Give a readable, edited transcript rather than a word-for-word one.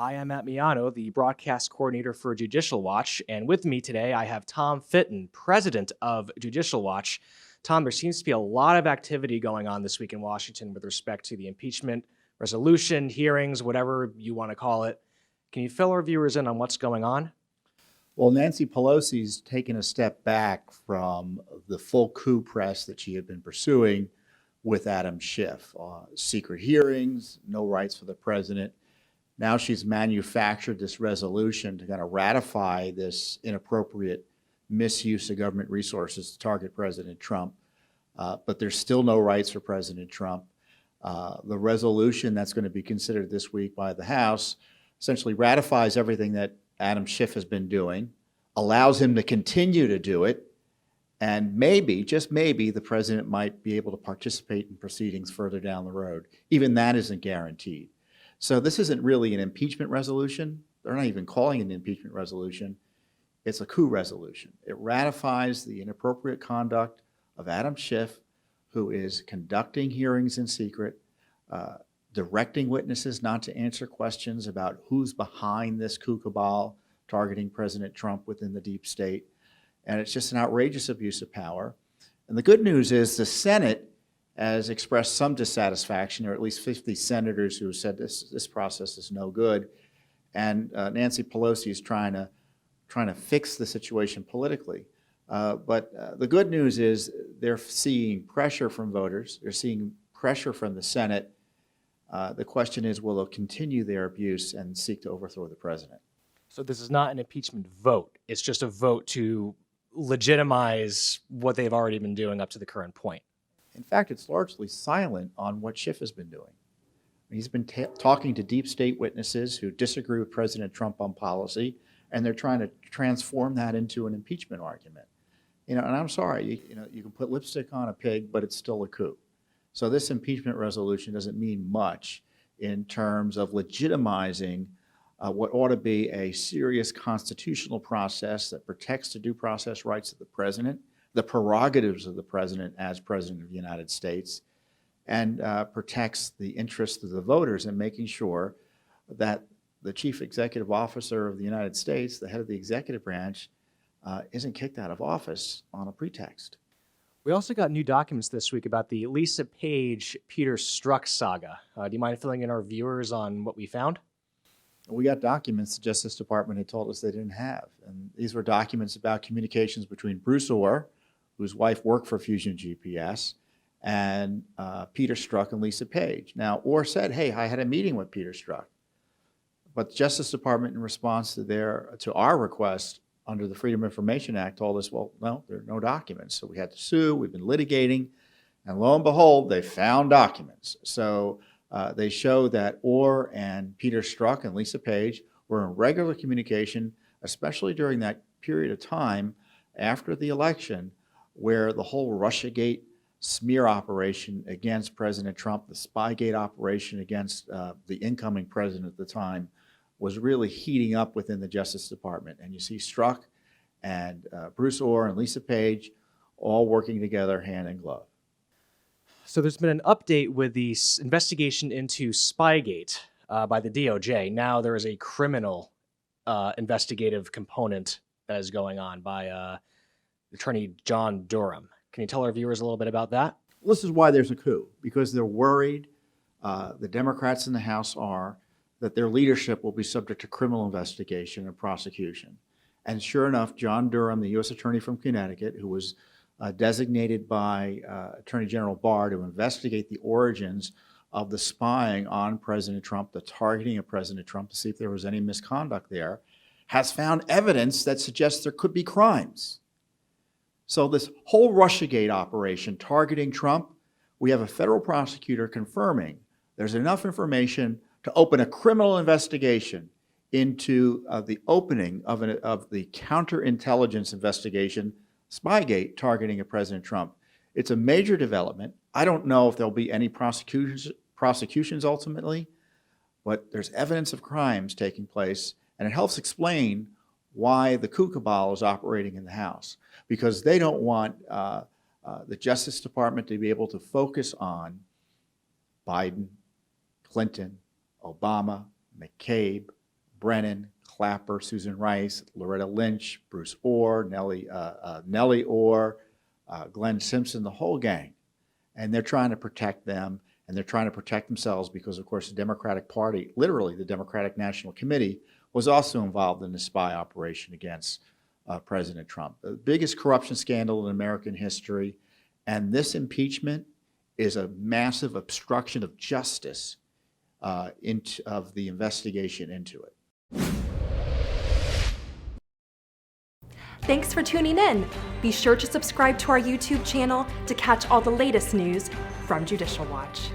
I am Matt Miano, the broadcast coordinator for Judicial Watch, and with me today I have Tom Fitton, president of Judicial Watch. Tom, there seems to be a lot of activity going on this week in Washington with respect to the impeachment resolution, hearings, whatever you want to call it. Can you fill our viewers in on what's going on? Well, Nancy Pelosi's taken a step back from the full coup press that she had been pursuing with Adam Schiff. Secret hearings, no rights for the president. Now she's manufactured this resolution to kind of ratify this inappropriate misuse of government resources to target President Trump. But there's still no rights for President Trump. The resolution that's going to be considered this week by the House essentially ratifies everything that Adam Schiff has been doing, allows him to continue to do it, and maybe, just maybe, the president might be able to participate in proceedings further down the road. Even that isn't guaranteed. So this isn't really an impeachment resolution. They're not even calling it an impeachment resolution. It's a coup resolution. It ratifies the inappropriate conduct of Adam Schiff, who is conducting hearings in secret, directing witnesses not to answer questions about who's behind this coup cabal targeting President Trump within the deep state. And it's just an outrageous abuse of power. And the good news is the Senate has expressed some dissatisfaction. There are at least 50 senators who have said this process is no good. And Nancy Pelosi is trying to fix the situation politically. But the good news is they're seeing pressure from voters. They're seeing pressure from the Senate. The question is, will they continue their abuse and seek to overthrow the president? So this is not an impeachment vote. It's just a vote to legitimize what they've already been doing up to the current point. In fact, it's largely silent on what Schiff has been doing. He's been talking to deep state witnesses who disagree with President Trump on policy, and they're trying to transform that into an impeachment argument. And I'm sorry, you can put lipstick on a pig, but it's still a coup. So this impeachment resolution doesn't mean much in terms of legitimizing what ought to be a serious constitutional process that protects the due process rights of the president, the prerogatives of the president as president of the United States, and protects the interests of the voters in making sure that the chief executive officer of the United States, the head of the executive branch, isn't kicked out of office on a pretext. We also got new documents this week about the Lisa Page, Peter Strzok saga. Do you mind filling in our viewers on what we found? We got documents the Justice Department had told us they didn't have. And these were documents about communications between Bruce Ohr, whose wife worked for Fusion GPS, and Peter Strzok and Lisa Page. Now, Ohr said, hey, I had a meeting with Peter Strzok. But the Justice Department, in response to our request under the Freedom of Information Act, told us, well, no, there are no documents. So we had to sue, we've been litigating, and lo and behold, they found documents. So they show that Ohr and Peter Strzok and Lisa Page were in regular communication, especially during that period of time after the election where the whole Russiagate smear operation against President Trump, the Spygate operation against the incoming president at the time, was really heating up within the Justice Department. And you see Strzok and Bruce Ohr and Lisa Page all working together hand in glove. So there's been an update with the investigation into Spygate by the DOJ. Now there is a criminal investigative component that is going on by Attorney John Durham. Can you tell our viewers a little bit about that? Well, this is why there's a coup, because they're worried, the Democrats in the House are, that their leadership will be subject to criminal investigation and prosecution. And sure enough, John Durham, the U.S. Attorney from Connecticut, who was designated by Attorney General Barr to investigate the origins of the spying on President Trump, the targeting of President Trump to see if there was any misconduct there, has found evidence that suggests there could be crimes. So this whole Russiagate operation targeting Trump, we have a federal prosecutor confirming there's enough information to open a criminal investigation into the opening of the counterintelligence investigation, Spygate, targeting of President Trump. It's a major development. I don't know if there'll be any prosecutions ultimately, but there's evidence of crimes taking place, and it helps explain why the coup cabal is operating in the House, because they don't want the Justice Department to be able to focus on Biden, Clinton, Obama, McCabe, Brennan, Clapper, Susan Rice, Loretta Lynch, Bruce Ohr, Nellie Ohr, Glenn Simpson, the whole gang. And they're trying to protect them, and they're trying to protect themselves because, of course, the Democratic Party, literally the Democratic National Committee, was also involved in the spy operation against President Trump. The biggest corruption scandal in American history, and this impeachment is a massive obstruction of justice of the investigation into it. Thanks for tuning in. Be sure to subscribe to our YouTube channel to catch all the latest news from Judicial Watch.